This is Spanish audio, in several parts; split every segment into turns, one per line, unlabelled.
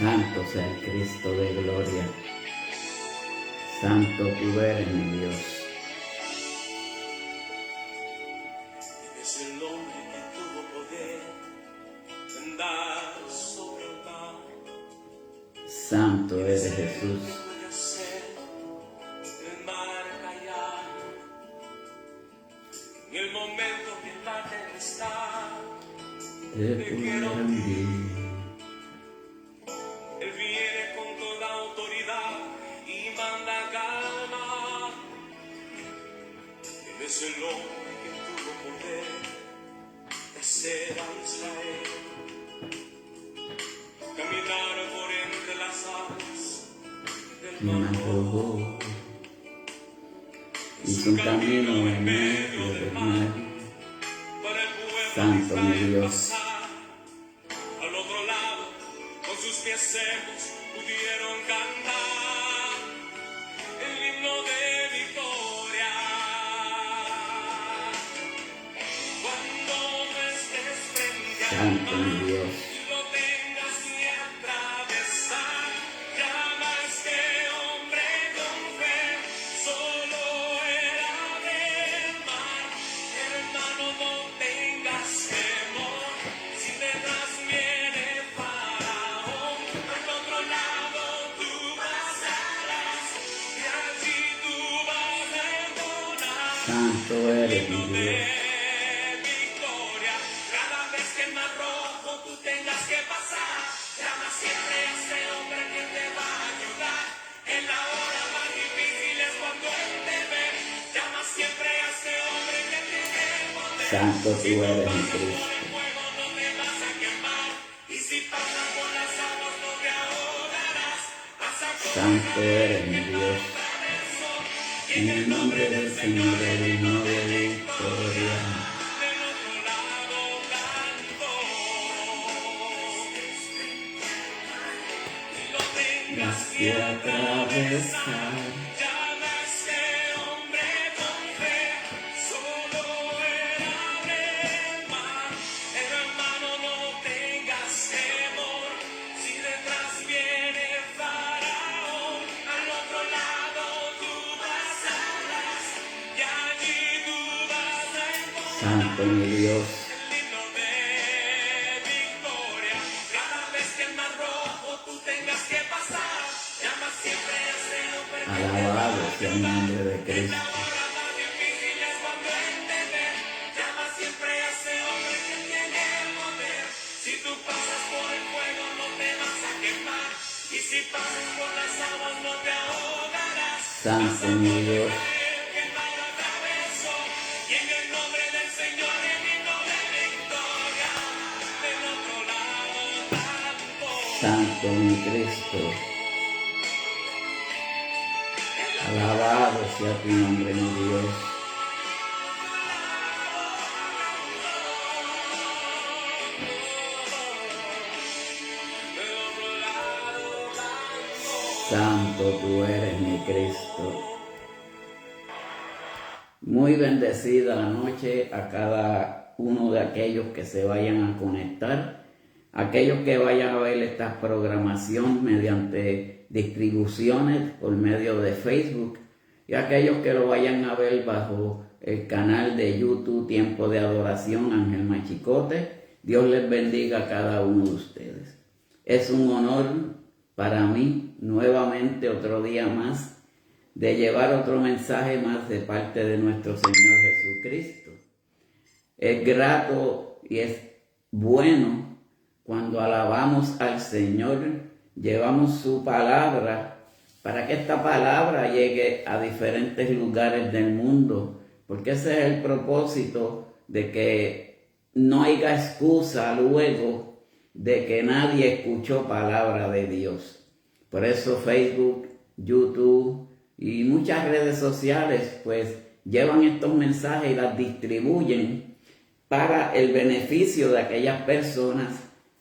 Santo sea el Cristo de gloria. Santo tú eres mi Dios.
Es el hombre que tuvo poder de andar sobre el mar.
Santo eres Jesús.
Puede hacer el mar callar. En el momento que la tempestad
Te pudiera hundir.
Él viene con toda autoridad y manda calma. Él es el hombre que tuvo poder de hacer a Israel caminar por entre las aguas del mar rojo.
Hizo un camino en medio del mar.
Para el pueblo
Santo
de
mi
Israel
Dios.
pasar al otro lado, con sus pies secos pudieron cantar el himno de victoria. Cuando no estés frente al
Santo mi
mar,
Dios.
lo tengas que atravesar. Llama a este hombre con fe, solo era del mar. Hermano, no tengas temor, si detrás viene Faraón, al otro lado tú pasarás, y allí tú vas a entonar
Santo eres mi
himno de
Dios.
victoria. Cada vez que el mar rojo tú tengas que pasar, llama siempre a ese hombre que te va a ayudar. En la hora más difícil es cuando él te ve. Llama siempre a ese hombre que tiene poder.
Santo tú eres mi
Por
Cristo.
el fuego no te vas a quemar, y si pasas por las aguas no te ahogarás. Vas a
Santo eres mi Dios.
atravesó, y
En el nombre del Señor el himno de victoria.
del otro lado cantó. Y lo tengas que atravesar. Llama a ese hombre con fe, solo era del mar. Hermano, no tengas temor, si detrás viene Faraón, al otro lado tú pasarás, y allí tú vas a encontrar
Santo mi Dios.
el himno de victoria. Cada vez que el mar rojo tú tengas que pasar, llama siempre a ese hombre que te va a
Alabado sea el nombre de
En la
Cristo.
hora más difícil es cuando él te ve. Llama siempre a ese hombre que tiene el poder. Si tú pasas por el fuego no te vas a quemar, y si pasas por las aguas no te ahogarás.
Santo mi Dios.
Que el mar atravesó, y en el nombre del Señor el himno de victoria. Del otro lado cantó.
Santo mi Cristo. Alabado sea tu nombre, mi Dios.
Del otro lado cantó.
Santo tú eres mi Cristo. Muy bendecida la noche a cada uno de aquellos que se vayan a conectar, aquellos que vayan a ver esta programación mediante distribuciones por medio de Facebook y aquellos que lo vayan a ver bajo el canal de YouTube Tiempo de Adoración Ángel Machicote. Dios les bendiga a cada uno de ustedes. Es un honor para mí nuevamente otro día más de llevar otro mensaje más de parte de nuestro Señor Jesucristo. Es grato y es bueno cuando alabamos al Señor, llevamos su palabra para que esta palabra llegue a diferentes lugares del mundo, porque ese es el propósito de que no haya excusa luego de que nadie escuchó palabra de Dios. Por eso Facebook, YouTube y muchas redes sociales pues llevan estos mensajes y las distribuyen para el beneficio de aquellas personas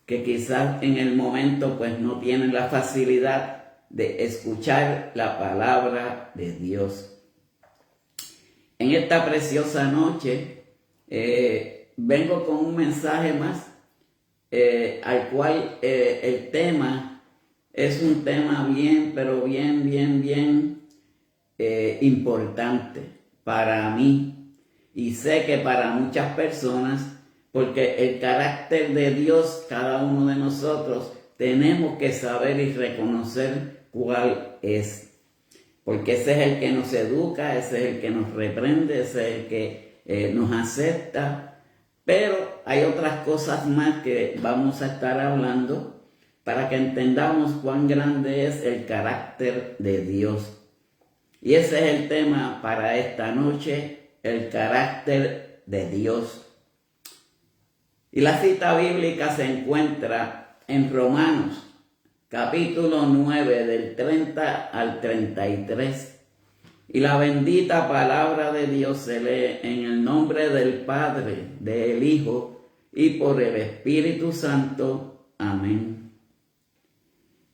que quizás en el momento pues no tienen la facilidad de escuchar la palabra de Dios. En esta preciosa noche vengo con un mensaje más al cual el tema es un tema bien, pero bien importante para mí. Y sé que para muchas personas, porque el carácter de Dios, cada uno de nosotros, tenemos que saber y reconocer cuál es. Porque ese es el que nos educa, ese es el que nos reprende, ese es el que nos acepta. Pero hay otras cosas más que vamos a estar hablando para que entendamos cuán grande es el carácter de Dios. Y ese es el tema para esta noche, el carácter de Dios. Y la cita bíblica se encuentra en Romanos, capítulo 9, del 30 al 33. Y la bendita palabra de Dios se lee en el nombre del Padre, del Hijo y por el Espíritu Santo. Amén.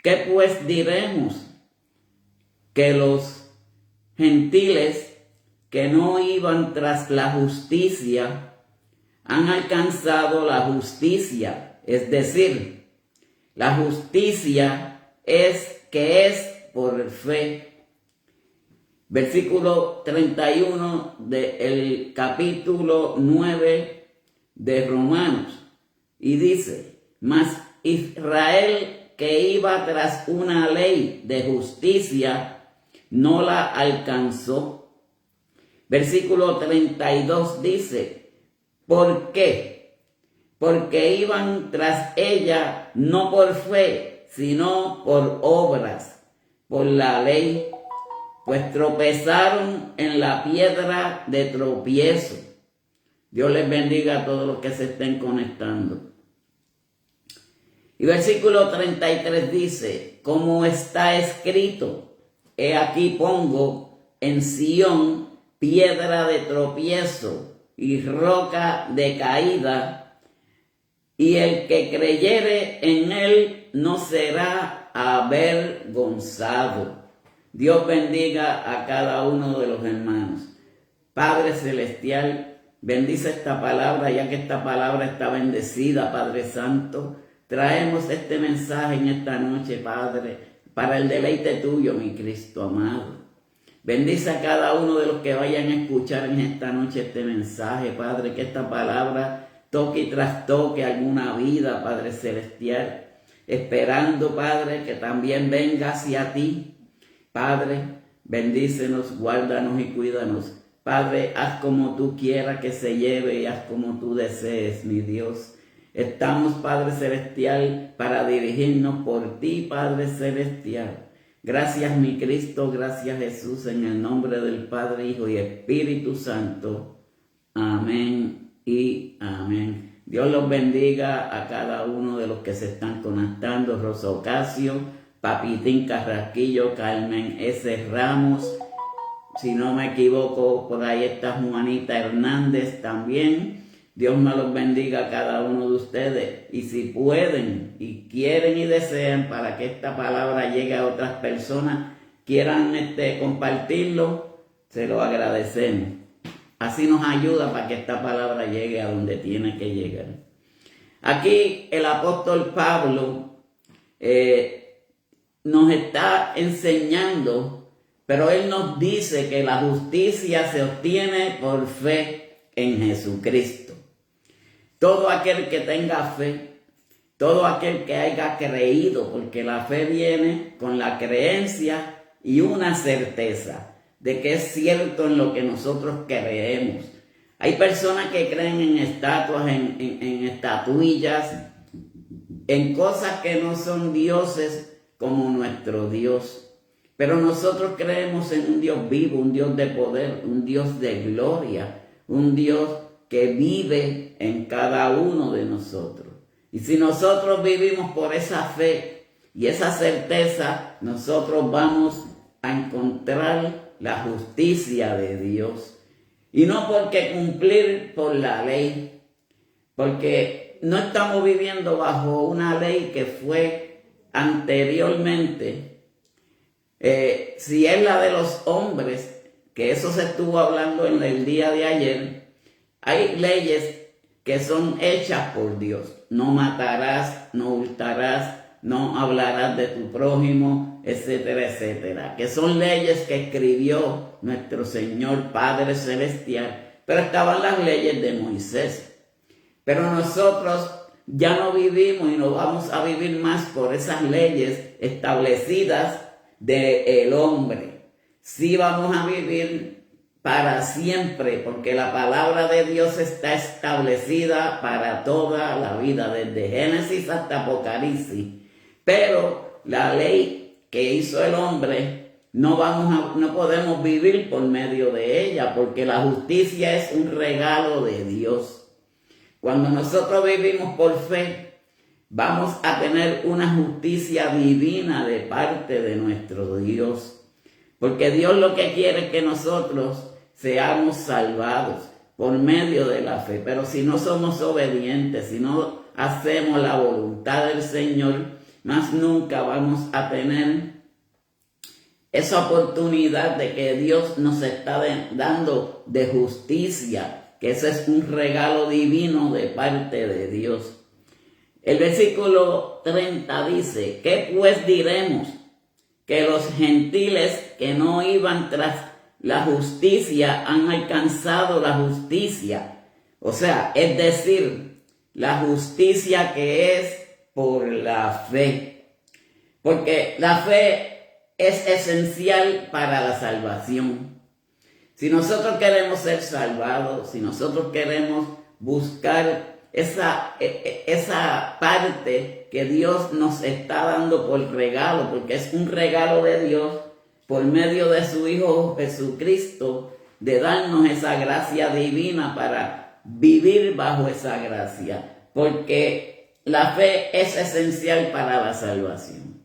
¿Qué pues diremos? Que los gentiles que no iban tras la justicia han alcanzado la justicia, es decir, la justicia es por fe. Versículo 31 del capítulo 9 de Romanos. Y dice, mas Israel que iba tras una ley de justicia no la alcanzó. Versículo 32 dice, ¿por qué? Porque iban tras ella no por fe, sino por obras, por la ley, pues tropezaron en la piedra de tropiezo. Dios les bendiga a todos los que se estén conectando. Y versículo 33 dice, como está escrito, he aquí pongo en Sión piedra de tropiezo y roca de caída, y el que creyere en él no será avergonzado. Dios bendiga a cada uno de los hermanos. Padre Celestial, bendice esta palabra, ya que esta palabra está bendecida, Padre Santo. Traemos este mensaje en esta noche, Padre, para el deleite tuyo, mi Cristo amado. Bendice a cada uno de los que vayan a escuchar en esta noche este mensaje, Padre, que esta palabra toque y trastoque alguna vida, Padre Celestial, esperando, Padre, que también venga hacia ti. Padre, bendícenos, guárdanos y cuídanos. Padre, haz como tú quieras que se lleve y haz como tú desees, mi Dios. Estamos, Padre Celestial, para dirigirnos por ti, Padre Celestial. Gracias, mi Cristo, gracias, Jesús, en el nombre del Padre, Hijo y Espíritu Santo. Amén y amén. Dios los bendiga a cada uno de los que se están conectando. Rosa Ocasio, Papitín Carrasquillo, Carmen S. Ramos, si no me equivoco, por ahí está Juanita Hernández también. Dios me los bendiga a cada uno de ustedes. Y si pueden y quieren y desean para que esta palabra llegue a otras personas, quieran compartirlo, se lo agradecemos. Así nos ayuda para que esta palabra llegue a donde tiene que llegar. Aquí el apóstol Pablo nos está enseñando, pero él nos dice que la justicia se obtiene por fe en Jesucristo. Todo aquel que tenga fe, todo aquel que haya creído, porque la fe viene con la creencia y una certeza de que es cierto en lo que nosotros creemos. Hay personas que creen en estatuas, en estatuillas, en cosas que no son dioses como nuestro Dios. Pero nosotros creemos en un Dios vivo, un Dios de poder, un Dios de gloria, un Dios que vive en cada uno de nosotros. Y si nosotros vivimos por esa fe y esa certeza, nosotros vamos a encontrar la justicia de Dios. Y no porque cumplir por la ley, porque no estamos viviendo bajo una ley que fue anteriormente. Si es la de los hombres, que eso se estuvo hablando en el día de ayer, hay leyes que son hechas por Dios. No matarás, no hurtarás, no hablarás de tu prójimo, etcétera, etcétera, que son leyes que escribió nuestro Señor Padre Celestial, pero estaban las leyes de Moisés. Pero nosotros ya no vivimos y no vamos a vivir más por esas leyes establecidas del hombre. Sí vamos a vivir para siempre, porque la palabra de Dios está establecida para toda la vida, desde Génesis hasta Apocalipsis. Pero la ley que hizo el hombre, no podemos vivir por medio de ella, porque la justicia es un regalo de Dios. Cuando nosotros vivimos por fe, vamos a tener una justicia divina de parte de nuestro Dios. Porque Dios lo que quiere es que nosotros seamos salvados por medio de la fe. Pero si no somos obedientes, si no hacemos la voluntad del Señor, más nunca vamos a tener esa oportunidad de que Dios nos está dando de justicia, que ese es un regalo divino de parte de Dios. El versículo 30 dice: ¿qué pues diremos? Que los gentiles que no iban tras la justicia han alcanzado la justicia. O sea, es decir, la justicia que es por la fe. Porque la fe es esencial para la salvación. Si nosotros queremos ser salvados, si nosotros queremos buscar esa parte que Dios nos está dando por regalo, porque es un regalo de Dios por medio de su Hijo Jesucristo, de darnos esa gracia divina para vivir bajo esa gracia, porque la fe es esencial para la salvación,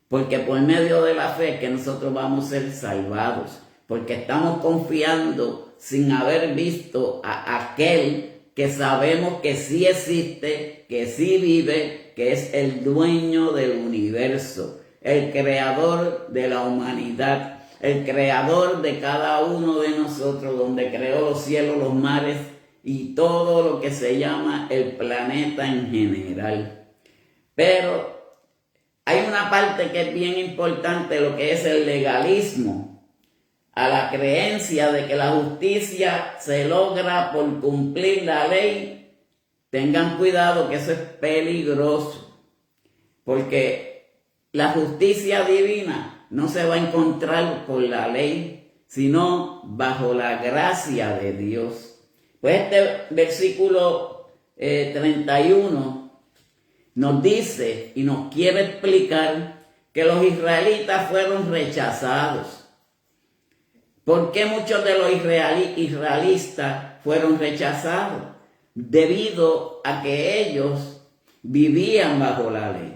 porque por medio de la fe que nosotros vamos a ser salvados, porque estamos confiando sin haber visto a aquel que sabemos que sí existe, que sí vive, que es el dueño del universo, el creador de la humanidad, el creador de cada uno de nosotros, donde creó los cielos, los mares y todo lo que se llama el planeta en general. Pero hay una parte que es bien importante, lo que es el legalismo, a la creencia de que la justicia se logra por cumplir la ley. Tengan cuidado, que eso es peligroso, porque la justicia divina no se va a encontrar por la ley, sino bajo la gracia de Dios. Pues este versículo 31 nos dice y nos quiere explicar que los israelitas fueron rechazados. ¿Por qué muchos de los israelitas fueron rechazados? Debido a que ellos vivían bajo la ley,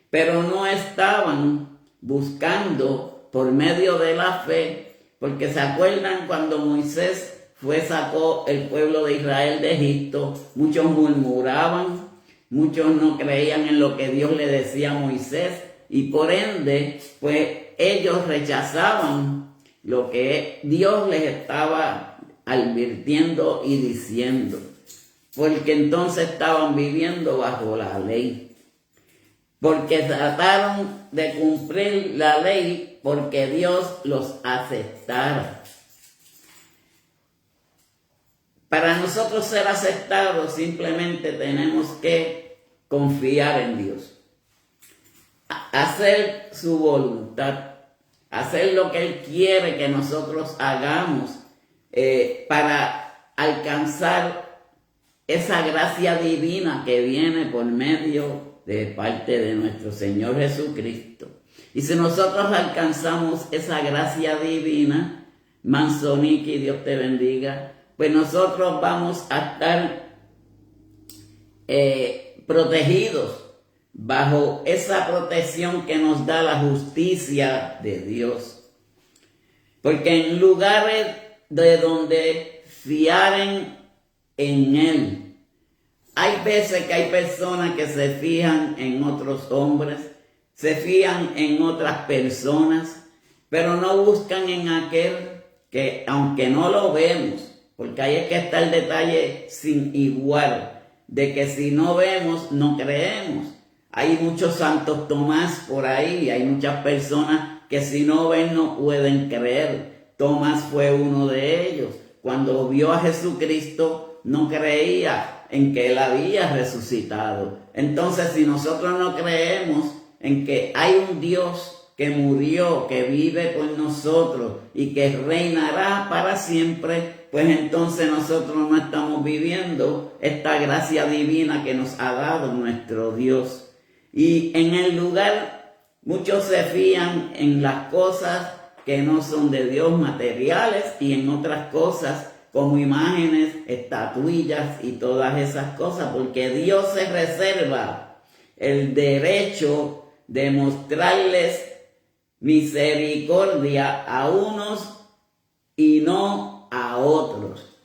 pero no estaban buscando por medio de la fe, porque se acuerdan cuando Moisés sacó el pueblo de Israel de Egipto, muchos murmuraban, muchos no creían en lo que Dios le decía a Moisés, y por ende, pues ellos rechazaban lo que Dios les estaba advirtiendo y diciendo, porque entonces estaban viviendo bajo la ley, porque trataron de cumplir la ley porque Dios los aceptara. Para nosotros ser aceptados, simplemente tenemos que confiar en Dios, hacer su voluntad, hacer lo que Él quiere que nosotros hagamos para alcanzar esa gracia divina que viene por medio de parte de nuestro Señor Jesucristo. Y si nosotros alcanzamos esa gracia divina, Manzonique, Dios te bendiga, pues nosotros vamos a estar protegidos bajo esa protección que nos da la justicia de Dios. Porque en lugares de donde fiaren en Él, hay veces que hay personas que se fijan en otros hombres, se fían en otras personas, pero no buscan en aquel que, aunque no lo vemos, porque ahí es que está el detalle sin igual, de que si no vemos, no creemos. Hay muchos santos Tomás por ahí, hay muchas personas que si no ven no pueden creer. Tomás fue uno de ellos. Cuando vio a Jesucristo no creía en que Él había resucitado. Entonces, si nosotros no creemos en que hay un Dios que murió, que vive con nosotros y que reinará para siempre, pues entonces nosotros no estamos viviendo esta gracia divina que nos ha dado nuestro Dios. Y en el lugar, muchos se fían en las cosas que no son de Dios, materiales, y en otras cosas como imágenes, estatuillas y todas esas cosas, porque Dios se reserva el derecho de mostrarles misericordia a unos y no a otros.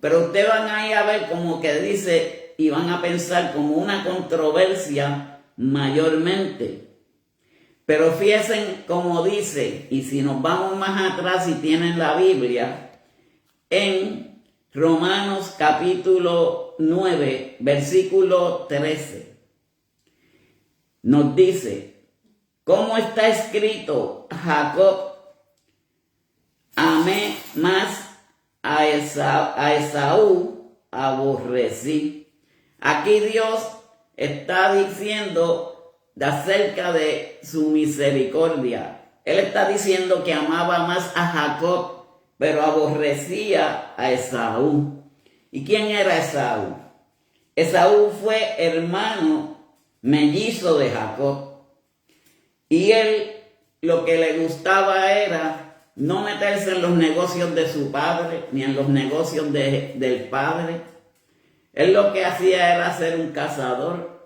Pero ustedes van a ir a ver como que dice y van a pensar como una controversia mayormente. Pero fíjense como dice, y si nos vamos más atrás y tienen la Biblia, en Romanos capítulo 9, versículo 13, nos dice, ¿cómo está escrito? Jacob amé más a Esaú, aborrecí. Aquí Dios está diciendo acerca de su misericordia. Él está diciendo que amaba más a Jacob, pero aborrecía a Esaú. ¿Y quién era Esaú? Esaú fue hermano mellizo de Jacob. Y él lo que le gustaba era no meterse en los negocios de su padre, ni en los negocios del padre. Él lo que hacía era ser un cazador.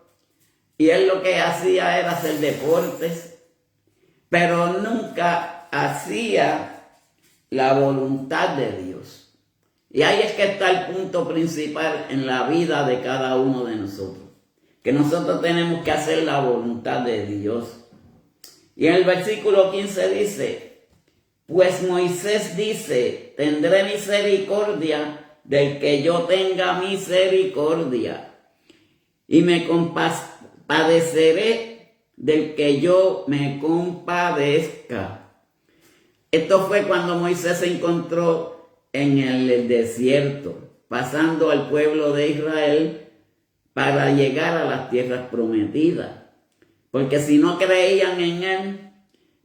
Y él lo que hacía era hacer deportes. Pero nunca hacía la voluntad de Dios. Y ahí es que está el punto principal en la vida de cada uno de nosotros. Que nosotros tenemos que hacer la voluntad de Dios. Y en el versículo 15 dice, pues Moisés dice, tendré misericordia del que yo tenga misericordia, y me compadeceré del que yo me compadezca. Esto fue cuando Moisés se encontró en el desierto, pasando al pueblo de Israel para llegar a las tierras prometidas. Porque si no creían en él,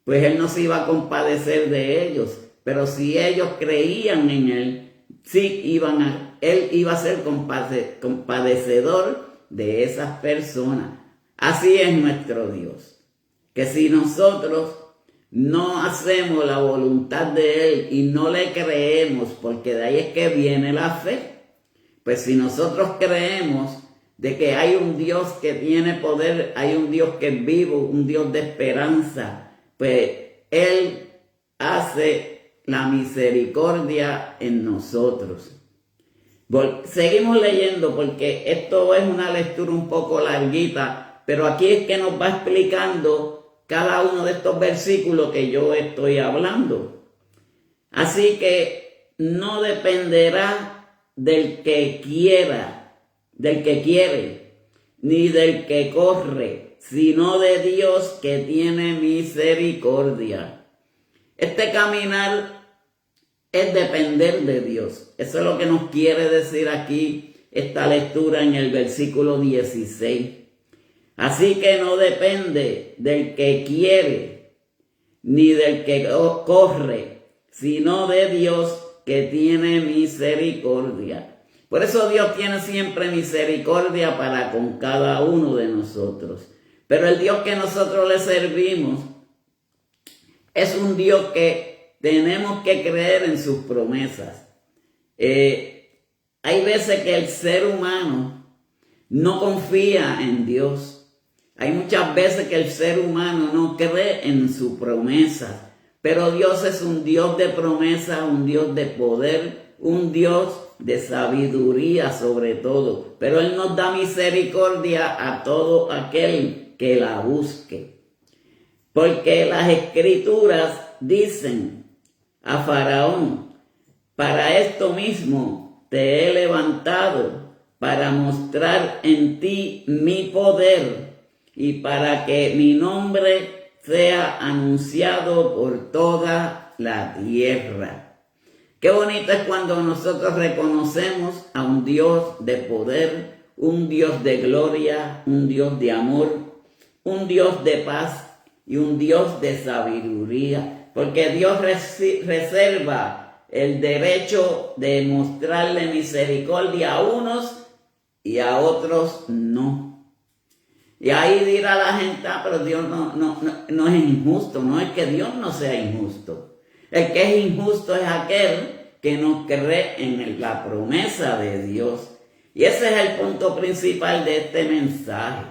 pues él no se iba a compadecer de ellos. Pero si ellos creían en él, sí él iba a ser compadecedor de esas personas. Así es nuestro Dios. Que si nosotros no hacemos la voluntad de él y no le creemos, porque de ahí es que viene la fe, pues si nosotros creemos de que hay un Dios que tiene poder, hay un Dios que es vivo, un Dios de esperanza, pues Él hace la misericordia en nosotros. Seguimos leyendo porque esto es una lectura un poco larguita, pero aquí es que nos va explicando cada uno de estos versículos que yo estoy hablando. Así que no dependerá del que quiere, ni del que corre, sino de Dios que tiene misericordia. Este caminar es depender de Dios. Eso es lo que nos quiere decir aquí esta lectura en el versículo 16. Así que no depende del que quiere, ni del que corre, sino de Dios que tiene misericordia. Por eso Dios tiene siempre misericordia para con cada uno de nosotros. Pero el Dios que nosotros le servimos es un Dios que tenemos que creer en sus promesas. Hay veces que el ser humano no confía en Dios. Hay muchas veces que el ser humano no cree en sus promesas. Pero Dios es un Dios de promesa, un Dios de poder, un Dios de sabiduría sobre todo. Pero Él nos da misericordia a todo aquel que la busque. Porque las Escrituras dicen a Faraón, para esto mismo te he levantado, para mostrar en ti mi poder y para que mi nombre sea anunciado por toda la tierra. Qué bonito es cuando nosotros reconocemos a un Dios de poder, un Dios de gloria, un Dios de amor, un Dios de paz y un Dios de sabiduría, porque Dios reserva el derecho de mostrarle misericordia a unos y a otros no. Y ahí dirá la gente, pero Dios no es injusto. No es que Dios no sea injusto. El que es injusto es aquel que no cree en la promesa de Dios. Y ese es el punto principal de este mensaje.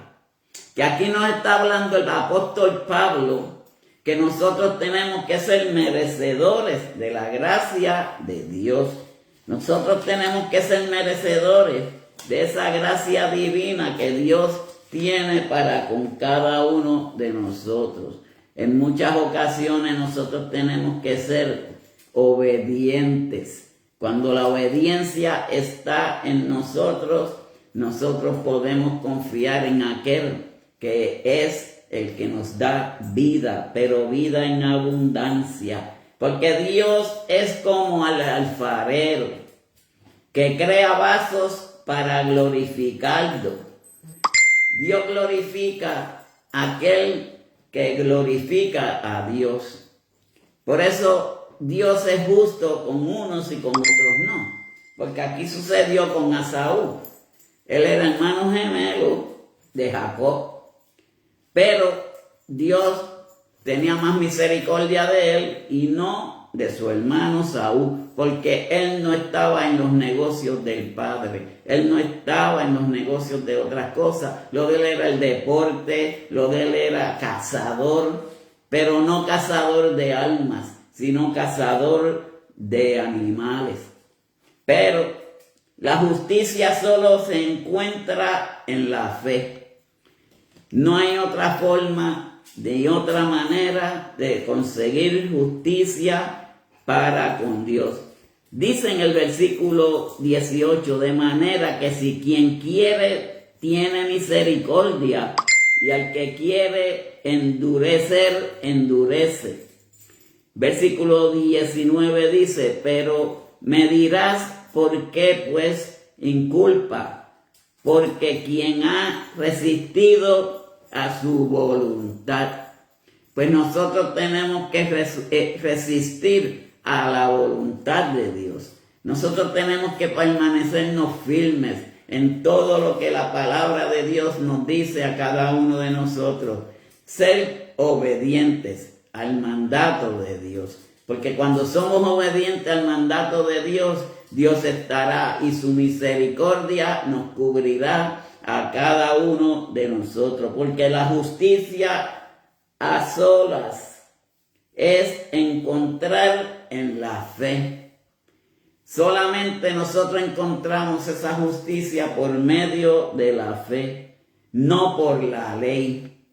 Que aquí nos está hablando el apóstol Pablo, que nosotros tenemos que ser merecedores de la gracia de Dios. Nosotros tenemos que ser merecedores de esa gracia divina que Dios tiene para con cada uno de nosotros. En muchas ocasiones nosotros tenemos que ser obedientes. Cuando la obediencia está en nosotros, nosotros podemos confiar en aquel que es el que nos da vida, pero vida en abundancia. Porque Dios es como el alfarero que crea vasos para glorificarlo. Dios glorifica a aquel que glorifica a Dios. Por eso Dios es justo con unos y con otros no. Porque aquí sucedió con Esaú. Él era hermano gemelo de Jacob. Pero Dios tenía más misericordia de él y no de su hermano Saúl, porque él no estaba en los negocios del padre, él no estaba en los negocios de otras cosas. Lo de él era el deporte, lo de él era cazador, pero no cazador de almas, sino cazador de animales. Pero la justicia solo se encuentra en la fe. No hay otra forma, de otra manera de conseguir justicia para con Dios. Dice en el versículo 18, de manera que si quien quiere tiene misericordia, y al que quiere endurecer, endurece. Versículo 19 dice, pero me dirás por qué pues inculpa, porque quien ha resistido a su voluntad. Pues nosotros tenemos que resistir a la voluntad de Dios. Nosotros tenemos que permanecernos firmes en todo lo que la palabra de Dios nos dice a cada uno de nosotros. Ser obedientes al mandato de Dios. Porque cuando somos obedientes al mandato de Dios, Dios estará y su misericordia nos cubrirá a cada uno de nosotros. Porque la justicia a solas es encontrar en la fe. Solamente nosotros encontramos esa justicia por medio de la fe, no por la ley.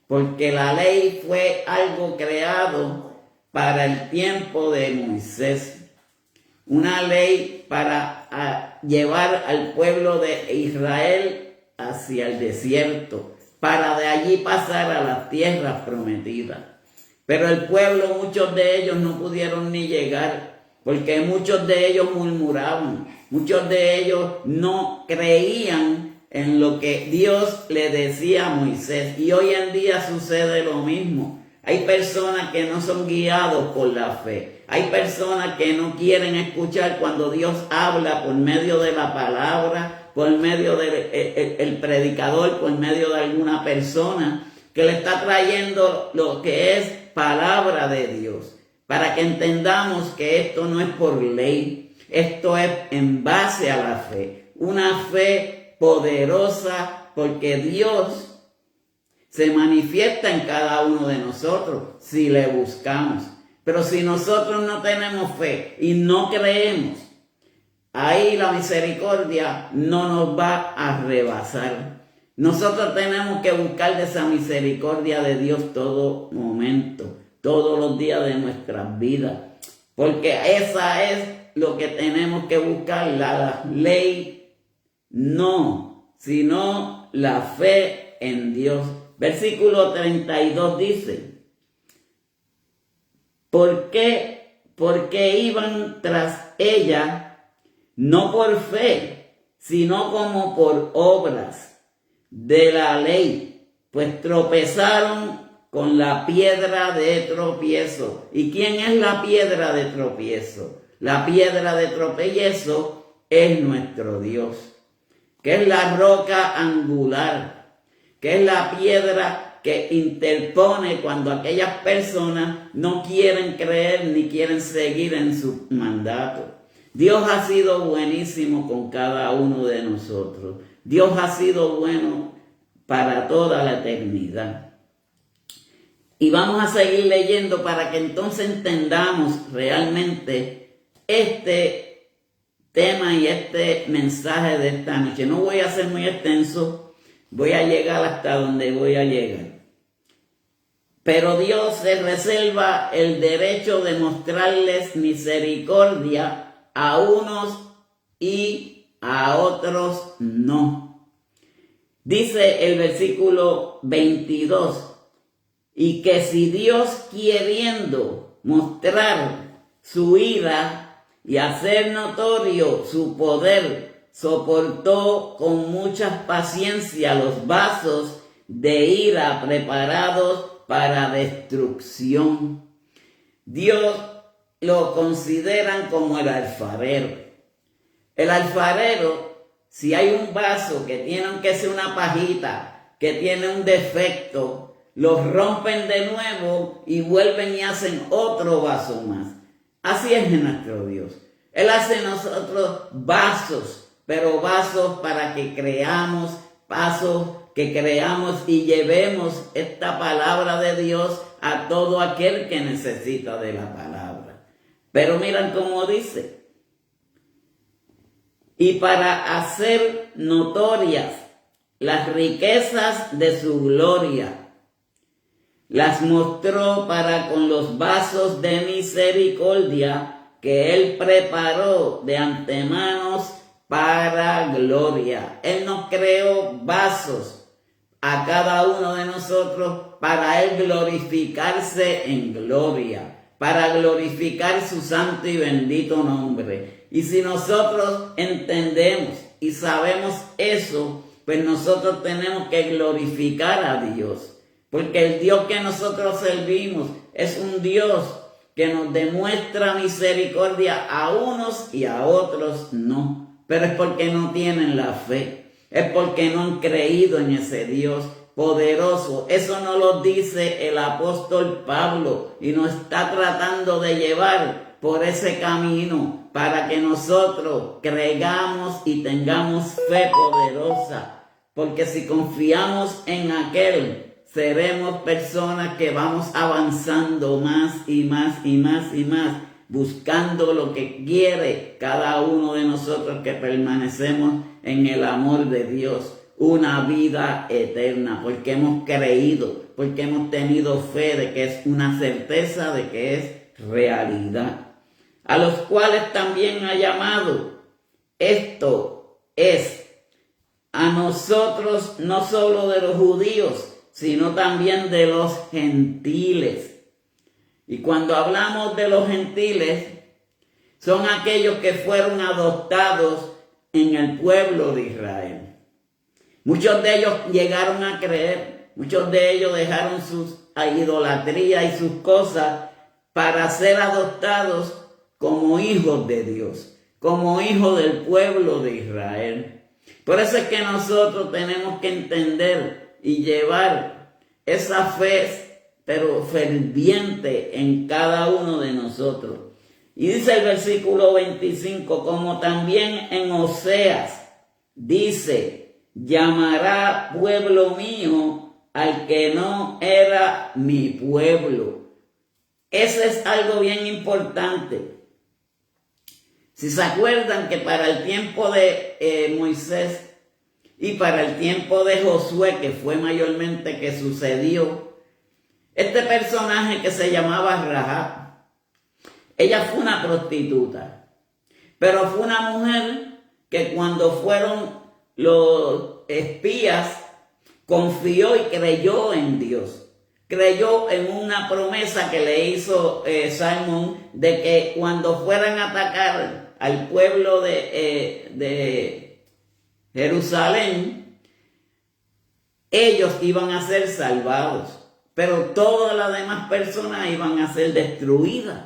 Porque la ley fue algo creado para el tiempo de Moisés. Una ley para llevar al pueblo de Israel hacia el desierto, para de allí pasar a las tierras prometidas. Pero el pueblo, muchos de ellos no pudieron ni llegar, porque muchos de ellos murmuraban, muchos de ellos no creían en lo que Dios le decía a Moisés. Y hoy en día sucede lo mismo. Hay personas que no son guiados por la fe. Hay personas que no quieren escuchar cuando Dios habla por medio de la palabra, por medio del predicador, por medio de alguna persona que le está trayendo lo que es palabra de Dios. Para que entendamos que esto no es por ley, esto es en base a la fe. Una fe poderosa porque Dios se manifiesta en cada uno de nosotros si le buscamos. Pero si nosotros no tenemos fe y no creemos, ahí la misericordia no nos va a rebasar. Nosotros tenemos que buscar de esa misericordia de Dios todo momento, todos los días de nuestras vidas. Porque esa es lo que tenemos que buscar, la ley no, sino la fe en Dios. Versículo 32 dice, ¿por qué? Porque iban tras ella, no por fe, sino como por obras de la ley, pues tropezaron con la piedra de tropiezo. ¿Y quién es la piedra de tropiezo? La piedra de tropiezo es nuestro Dios, que es la roca angular, que es la piedra que interpone cuando aquellas personas no quieren creer ni quieren seguir en su mandato. Dios ha sido buenísimo con cada uno de nosotros. Dios ha sido bueno para toda la eternidad. Y vamos a seguir leyendo para que entonces entendamos realmente este tema y este mensaje de esta noche. No voy a ser muy extenso, voy a llegar hasta donde voy a llegar. Pero Dios se reserva el derecho de mostrarles misericordia a unos y a otros no. Dice el versículo 22, y que si Dios queriendo mostrar su ira y hacer notorio su poder, soportó con mucha paciencia los vasos de ira preparados para destrucción. Dios lo consideran como el alfarero. El alfarero, si hay un vaso que tiene que ser una pajita, que tiene un defecto, los rompen de nuevo y vuelven y hacen otro vaso más. Así es nuestro Dios. Él hace nosotros vasos, pero vasos para que creamos, vasos que creamos y llevemos esta palabra de Dios a todo aquel que necesita de la palabra. Pero miran cómo dice, y para hacer notorias las riquezas de su gloria, las mostró para con los vasos de misericordia que Él preparó de antemano para gloria. Él nos creó vasos a cada uno de nosotros para Él glorificarse en gloria, para glorificar su santo y bendito nombre. Y si nosotros entendemos y sabemos eso, pues nosotros tenemos que glorificar a Dios. Porque el Dios que nosotros servimos es un Dios que nos demuestra misericordia a unos y a otros no. Pero es porque no tienen la fe. Es porque no han creído en ese Dios poderoso. Eso nos lo dice el apóstol Pablo y nos está tratando de llevar por ese camino para que nosotros creamos y tengamos fe poderosa. Porque si confiamos en aquel, seremos personas que vamos avanzando más y más y más y más, buscando lo que quiere cada uno de nosotros que permanecemos en el amor de Dios, una vida eterna, porque hemos creído, porque hemos tenido fe de que es una certeza de que es realidad, a los cuales también ha llamado. Esto es a nosotros, no solo de los judíos, sino también de los gentiles. Y cuando hablamos de los gentiles, son aquellos que fueron adoptados en el pueblo de Israel. Muchos de ellos llegaron a creer, muchos de ellos dejaron sus idolatrías y sus cosas para ser adoptados como hijos de Dios, como hijos del pueblo de Israel. Por eso es que nosotros tenemos que entender y llevar esa fe, pero ferviente en cada uno de nosotros. Y dice el versículo 25, como también en Oseas dice, llamará pueblo mío al que no era mi pueblo. Eso es algo bien importante. Si se acuerdan que para el tiempo de Moisés y para el tiempo de Josué, que fue mayormente que sucedió, este personaje que se llamaba Rahab, ella fue una prostituta, pero fue una mujer que cuando fueron los espías confió y creyó en Dios. Creyó en una promesa que le hizo Salmón de que cuando fueran a atacar al pueblo de Jerusalén, ellos iban a ser salvados, pero todas las demás personas iban a ser destruidas.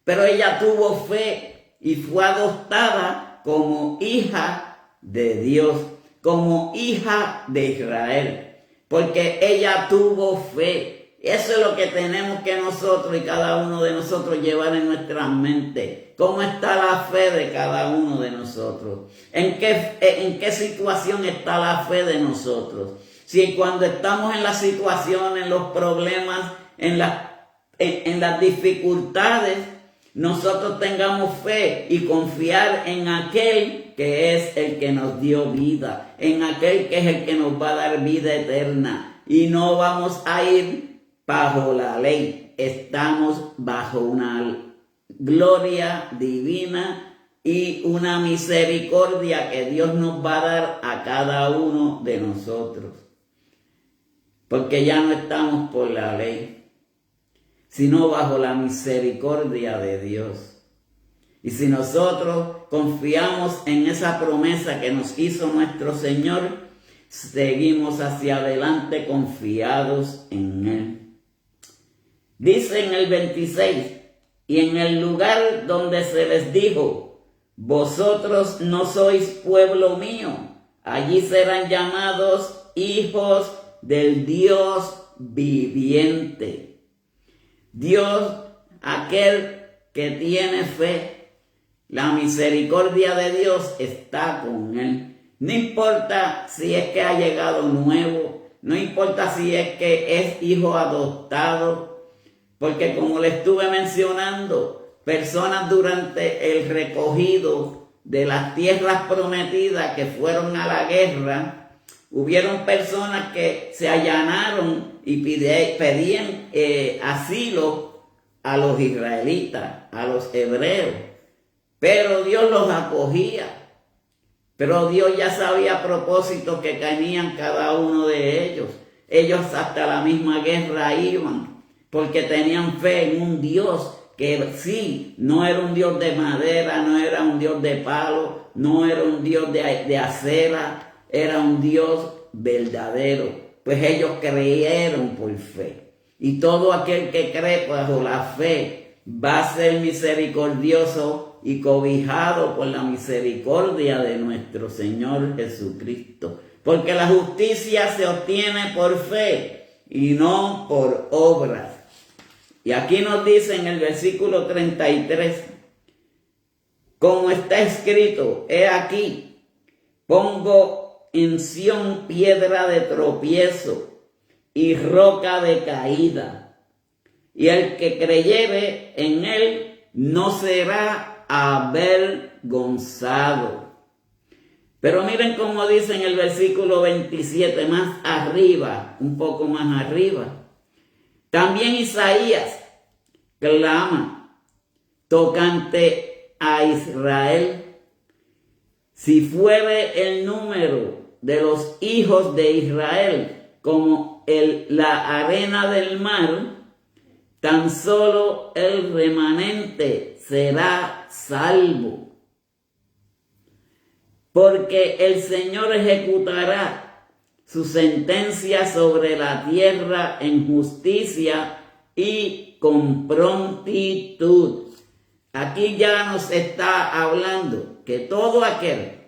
Pero ella tuvo fe y fue adoptada como hija de Dios, como hija de Israel, porque ella tuvo fe. Eso es lo que tenemos que nosotros y cada uno de nosotros llevar en nuestra mente. ¿Cómo está la fe de cada uno de nosotros? ¿En qué situación está la fe de nosotros? Si cuando estamos en las situaciones, en los problemas, en las dificultades, nosotros tengamos fe y confiar en aquel que es el que nos dio vida, en aquel que es el que nos va a dar vida eterna. Y no vamos a ir bajo la ley, estamos bajo una gloria divina y una misericordia que Dios nos va a dar a cada uno de nosotros. Porque ya no estamos por la ley, sino bajo la misericordia de Dios. Y si nosotros confiamos en esa promesa que nos hizo nuestro Señor, seguimos hacia adelante confiados en Él. Dice en el 26, y en el lugar donde se les dijo, vosotros no sois pueblo mío, allí serán llamados hijos del Dios viviente. Dios, aquel que tiene fe, la misericordia de Dios está con él. No importa si es que ha llegado nuevo, no importa si es que es hijo adoptado, porque como le estuve mencionando, personas durante el recogido de las tierras prometidas que fueron a la guerra, hubieron personas que se allanaron y pedían asilo a los israelitas, a los hebreos, pero Dios los acogía. Pero Dios ya sabía a propósito que tenían cada uno de ellos. Ellos hasta la misma guerra iban, porque tenían fe en un Dios que sí, no era un Dios de madera, no era un Dios de palo, no era un Dios de acera, era un Dios verdadero. Pues ellos creyeron por fe. Y todo aquel que cree bajo la fe va a ser misericordioso y cobijado por la misericordia de nuestro Señor Jesucristo. Porque la justicia se obtiene por fe y no por obras. Y aquí nos dice en el versículo 33, como está escrito, he aquí, pongo en Sión piedra de tropiezo y roca de caída, y el que creyere en él no será avergonzado. Pero miren cómo dice en el versículo 27, más arriba, un poco más arriba. También Isaías clama tocante a Israel: si fuere el número de los hijos de Israel como la arena del mar, tan solo el remanente será salvo. Porque el Señor ejecutará su sentencia sobre la tierra en justicia y con prontitud. Aquí ya nos está hablando que todo aquel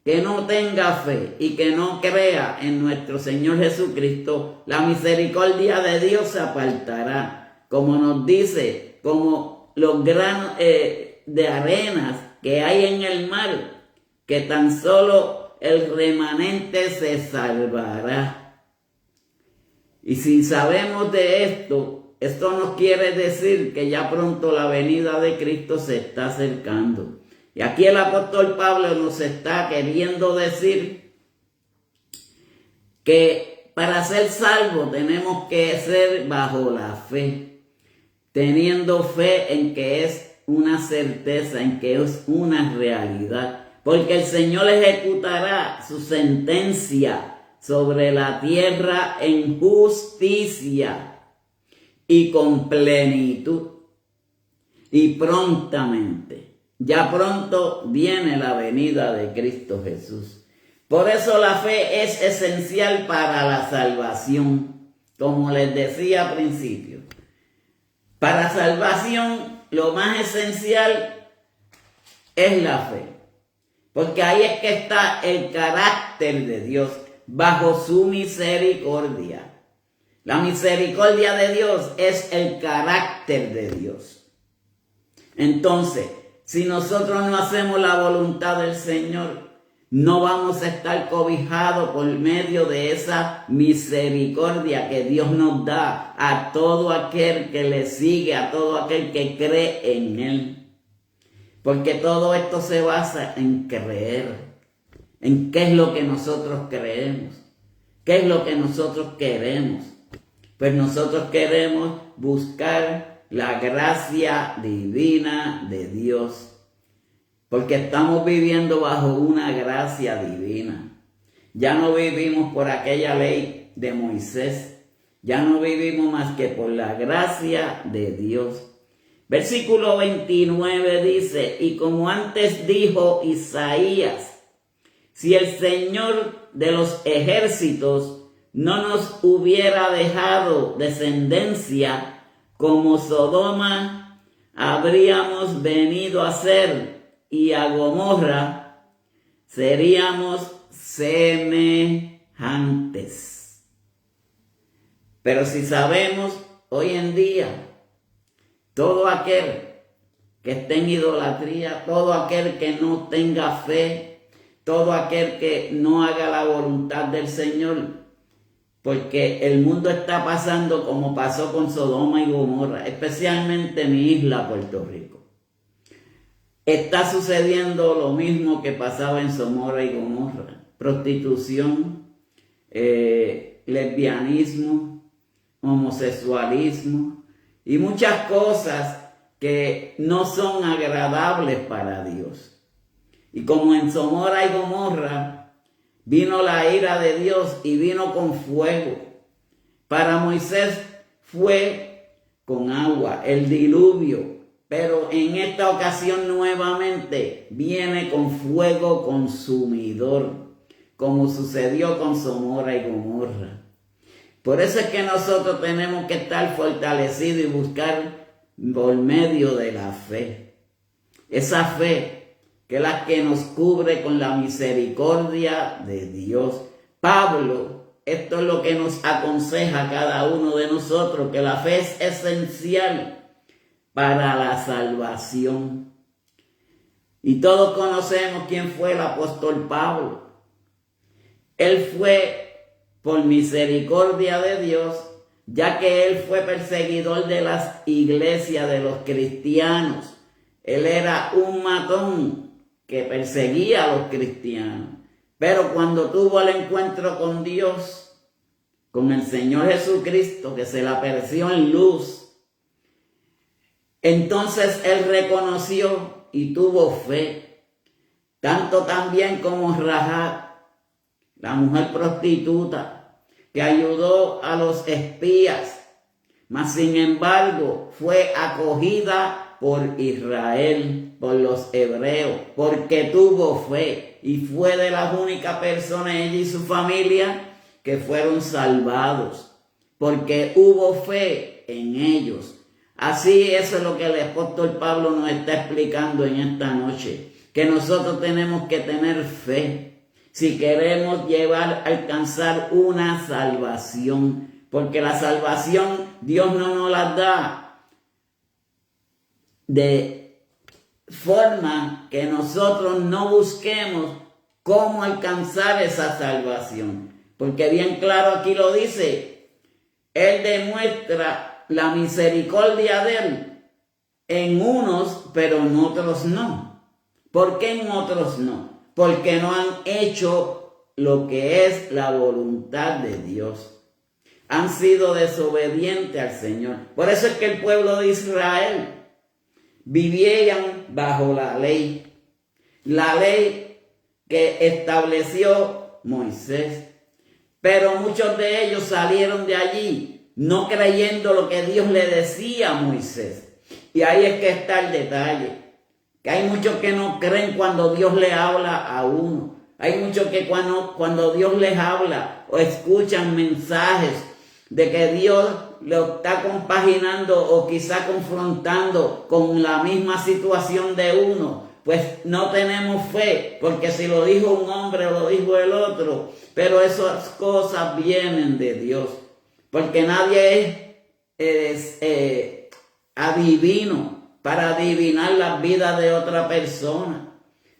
que no tenga fe y que no crea en nuestro Señor Jesucristo, la misericordia de Dios se apartará. Como nos dice, como los granos de arenas que hay en el mar, que tan solo el remanente se salvará. Y si sabemos de esto, esto nos quiere decir que ya pronto la venida de Cristo se está acercando. Y aquí el apóstol Pablo nos está queriendo decir que para ser salvos tenemos que ser bajo la fe, teniendo fe en que es una certeza, en que es una realidad. Porque el Señor ejecutará su sentencia sobre la tierra en justicia y con plenitud. Y prontamente, ya pronto viene la venida de Cristo Jesús. Por eso la fe es esencial para la salvación, como les decía al principio. Para salvación, lo más esencial es la fe, porque ahí es que está el carácter de Dios, bajo su misericordia. La misericordia de Dios es el carácter de Dios. Entonces, si nosotros no hacemos la voluntad del Señor, no vamos a estar cobijados por medio de esa misericordia que Dios nos da a todo aquel que le sigue, a todo aquel que cree en Él. Porque todo esto se basa en creer, en qué es lo que nosotros creemos, qué es lo que nosotros queremos. Pues nosotros queremos buscar la gracia divina de Dios. Porque estamos viviendo bajo una gracia divina. Ya no vivimos por aquella ley de Moisés. Ya no vivimos más que por la gracia de Dios. Versículo 29 dice, y como antes dijo Isaías, si el Señor de los ejércitos no nos hubiera dejado descendencia como Sodoma, habríamos venido a ser, y a Gomorra seríamos semejantes. Pero si sabemos hoy en día, todo aquel que esté en idolatría, todo aquel que no tenga fe, todo aquel que no haga la voluntad del Señor, porque el mundo está pasando como pasó con Sodoma y Gomorra, especialmente en mi isla, Puerto Rico. Está sucediendo lo mismo que pasaba en Sodoma y Gomorra: prostitución, lesbianismo, homosexualismo y muchas cosas que no son agradables para Dios. Y como en Sodoma y Gomorra vino la ira de Dios y vino con fuego. Para Moisés fue con agua, el diluvio. Pero en esta ocasión nuevamente viene con fuego consumidor, como sucedió con Sodoma y Gomorra. Por eso es que nosotros tenemos que estar fortalecidos y buscar por medio de la fe. Esa fe que es la que nos cubre con la misericordia de Dios. Pablo, esto es lo que nos aconseja a cada uno de nosotros, que la fe es esencial para la salvación. Y todos conocemos quién fue el apóstol Pablo. Él fue por misericordia de Dios, ya que él fue perseguidor de las iglesias de los cristianos. Él era un matón que perseguía a los cristianos. Pero cuando tuvo el encuentro con Dios, con el Señor Jesucristo, que se le apareció en luz, entonces él reconoció y tuvo fe, tanto también como Rahab, la mujer prostituta, que ayudó a los espías, mas sin embargo fue acogida por Israel, por los hebreos, porque tuvo fe y fue de las únicas personas, ella y su familia, que fueron salvados, porque hubo fe en ellos. Así eso es lo que el apóstol Pablo nos está explicando en esta noche, que nosotros tenemos que tener fe si queremos alcanzar una salvación, porque la salvación Dios no nos la da de forma que nosotros no busquemos cómo alcanzar esa salvación, porque bien claro aquí lo dice, Él demuestra la misericordia de Él en unos, pero en otros no. ¿Por qué en otros no? Porque no han hecho lo que es la voluntad de Dios. Han sido desobedientes al Señor. Por eso es que el pueblo de Israel vivían bajo la ley que estableció Moisés. Pero muchos de ellos salieron de allí no creyendo lo que Dios le decía a Moisés. Y ahí es que está el detalle, que hay muchos que no creen cuando Dios le habla a uno. Hay muchos que cuando Dios les habla o escuchan mensajes de que Dios lo está compaginando o quizá confrontando con la misma situación de uno, pues no tenemos fe, porque si lo dijo un hombre o lo dijo el otro, pero esas cosas vienen de Dios, porque nadie es adivino para adivinar la vida de otra persona.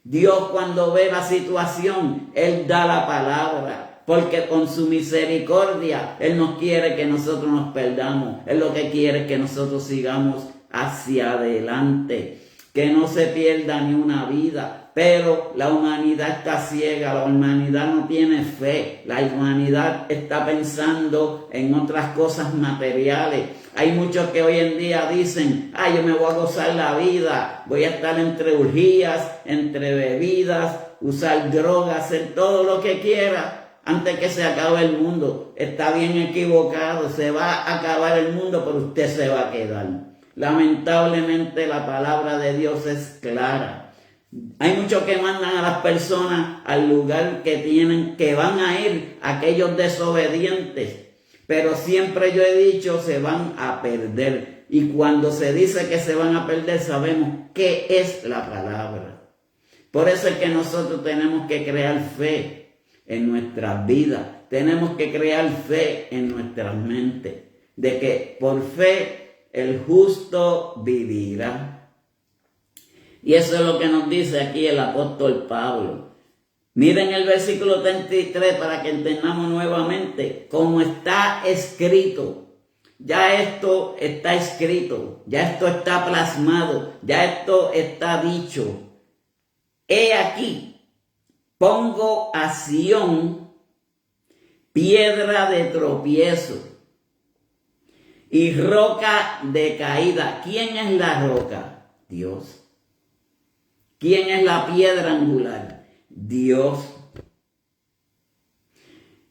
Dios, cuando ve la situación, Él da la palabra, porque con su misericordia Él no quiere que nosotros nos perdamos. Él lo que quiere es que nosotros sigamos hacia adelante, que no se pierda ni una vida. Pero la humanidad está ciega, la humanidad no tiene fe, la humanidad está pensando en otras cosas materiales. Hay muchos que hoy en día dicen, yo me voy a gozar la vida, voy a estar entre orgías, entre bebidas, usar drogas, hacer todo lo que quiera antes que se acabe el mundo. Está bien equivocado, se va a acabar el mundo, pero usted se va a quedar. Lamentablemente la palabra de Dios es clara. Hay muchos que mandan a las personas al lugar que van a ir aquellos desobedientes. Pero siempre yo he dicho, se van a perder. Y cuando se dice que se van a perder, sabemos qué es la palabra. Por eso es que nosotros tenemos que crear fe en nuestras vidas. Tenemos que crear fe en nuestras mentes. De que por fe el justo vivirá. Y eso es lo que nos dice aquí el apóstol Pablo. Miren el versículo 33 para que entendamos nuevamente cómo está escrito. Ya esto está escrito, ya esto está plasmado, ya esto está dicho. He aquí, pongo a Sión piedra de tropiezo y roca de caída. ¿Quién es la roca? Dios. ¿Quién es la piedra angular? Dios.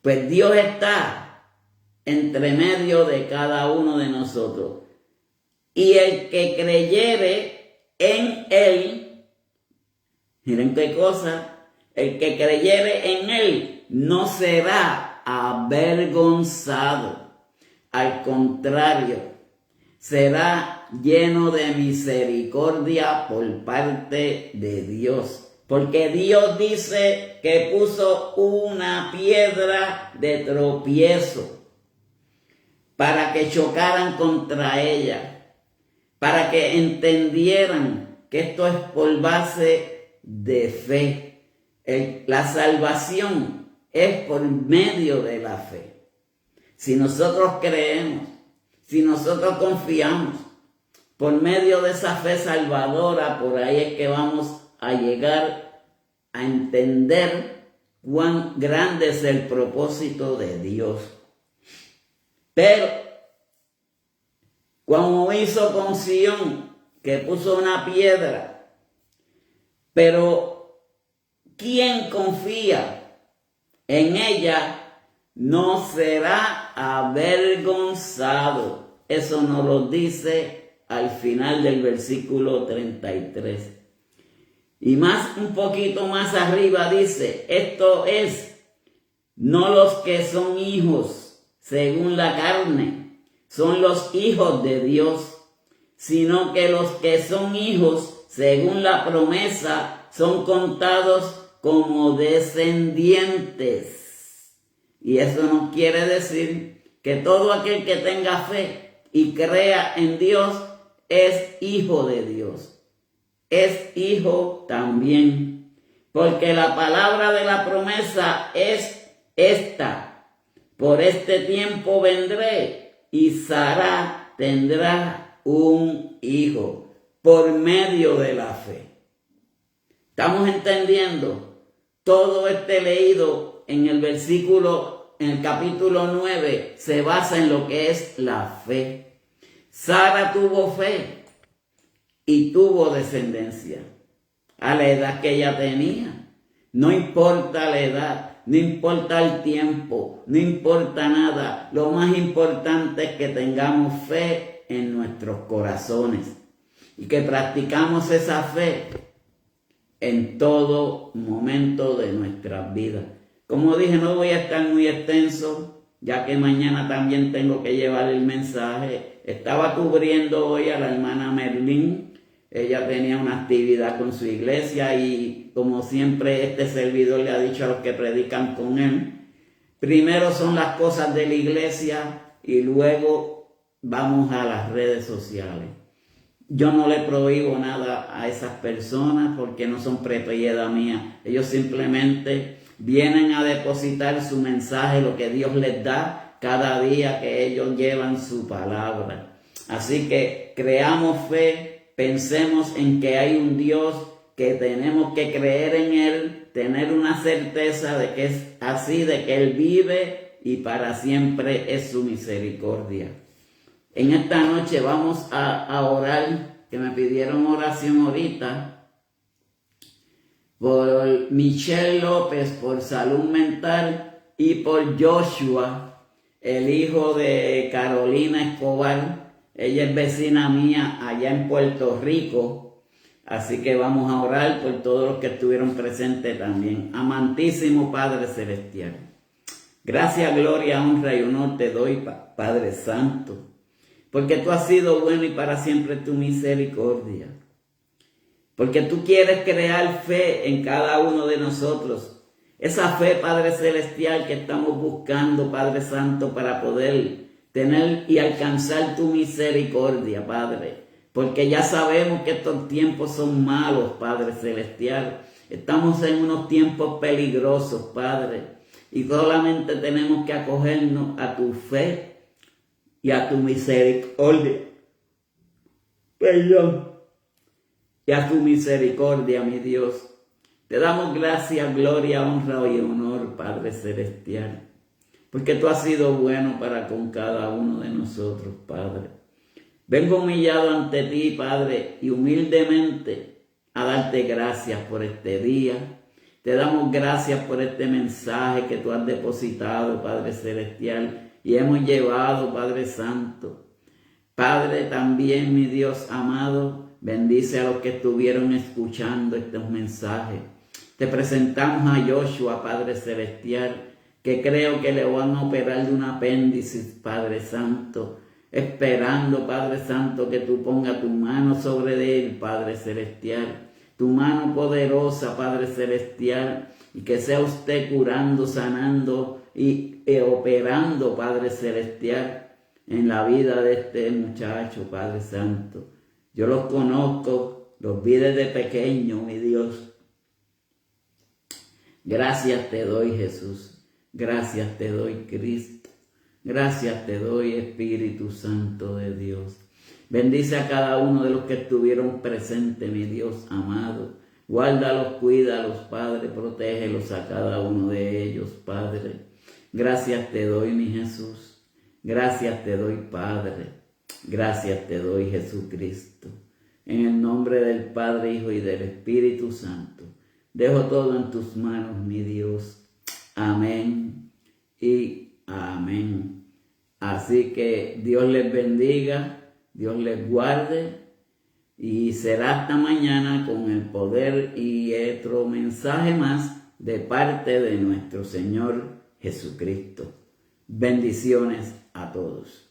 Pues Dios está entre medio de cada uno de nosotros. Y el que creyere en Él, miren qué cosa, el que creyere en Él no será avergonzado. Al contrario, será lleno de misericordia por parte de Dios. Porque Dios dice que puso una piedra de tropiezo para que chocaran contra ella, para que entendieran que esto es por base de fe. La salvación es por medio de la fe. Si nosotros creemos, si nosotros confiamos, por medio de esa fe salvadora, por ahí es que vamos a llegar a entender cuán grande es el propósito de Dios. Pero, como hizo con Sión, que puso una piedra, pero quien confía en ella no será avergonzado. Eso nos lo dice al final del versículo 33. Y un poquito más arriba dice, esto es, no los que son hijos según la carne, son los hijos de Dios, sino que los que son hijos según la promesa son contados como descendientes. Y eso no quiere decir que todo aquel que tenga fe y crea en Dios es hijo de Dios. Es hijo también, porque la palabra de la promesa es esta: por este tiempo vendré y Sara tendrá un hijo por medio de la fe. ¿Estamos entendiendo? Todo este leído en el capítulo 9 se basa en lo que es la fe. Sara tuvo fe y tuvo descendencia a la edad que ella tenía. No importa la edad, no importa el tiempo, no importa nada. Lo más importante es que tengamos fe en nuestros corazones y que practicamos esa fe en todo momento de nuestras vidas. Como dije, no voy a estar muy extenso, ya que mañana también tengo que llevar el mensaje. Estaba cubriendo hoy a la hermana Merlín. Ella tenía una actividad con su iglesia y como siempre este servidor le ha dicho a los que predican con él, primero son las cosas de la iglesia y luego vamos a las redes sociales. Yo no le prohíbo nada a esas personas porque no son propiedad mía. Ellos simplemente vienen a depositar su mensaje, lo que Dios les da cada día que ellos llevan su palabra. Así que creamos fe. Pensemos en que hay un Dios, que tenemos que creer en Él, tener una certeza de que es así, de que Él vive y para siempre es su misericordia. En esta noche vamos a orar, que me pidieron oración ahorita, por Michelle López, por salud mental, y por Joshua, el hijo de Carolina Escobar. Ella es vecina mía allá en Puerto Rico, así que vamos a orar por todos los que estuvieron presentes también. Amantísimo Padre Celestial, gracias, gloria, honra y honor te doy, Padre Santo, porque tú has sido bueno y para siempre tu misericordia, porque tú quieres crear fe en cada uno de nosotros, esa fe, Padre Celestial, que estamos buscando, Padre Santo, para poder tener y alcanzar tu misericordia, Padre, porque ya sabemos que estos tiempos son malos, Padre Celestial. Estamos en unos tiempos peligrosos, Padre, y solamente tenemos que acogernos a tu fe y a tu misericordia. Perdón. Y a tu misericordia, mi Dios. Te damos gracias, gloria, honra y honor, Padre Celestial, porque tú has sido bueno para con cada uno de nosotros, Padre. Vengo humillado ante ti, Padre, y humildemente a darte gracias por este día. Te damos gracias por este mensaje que tú has depositado, Padre Celestial, y hemos llevado, Padre Santo. Padre, también, mi Dios amado, bendice a los que estuvieron escuchando estos mensajes. Te presentamos a Joshua, Padre Celestial, que creo que le van a operar de un apéndice, Padre Santo, esperando, Padre Santo, que tú pongas tu mano sobre él, Padre Celestial, tu mano poderosa, Padre Celestial, y que sea usted curando, sanando y operando, Padre Celestial, en la vida de este muchacho, Padre Santo. Yo los conozco, los vi desde pequeño, mi Dios. Gracias te doy, Jesús. Gracias te doy, Cristo. Gracias te doy, Espíritu Santo de Dios. Bendice a cada uno de los que estuvieron presentes, mi Dios amado. Guárdalos, cuídalos, Padre, protégelos a cada uno de ellos, Padre. Gracias te doy, mi Jesús. Gracias te doy, Padre. Gracias te doy, Jesucristo. En el nombre del Padre, Hijo y del Espíritu Santo. Dejo todo en tus manos, mi Dios. Amén y amén. Así que Dios les bendiga, Dios les guarde y será hasta mañana con el poder y otro mensaje más de parte de nuestro Señor Jesucristo. Bendiciones a todos.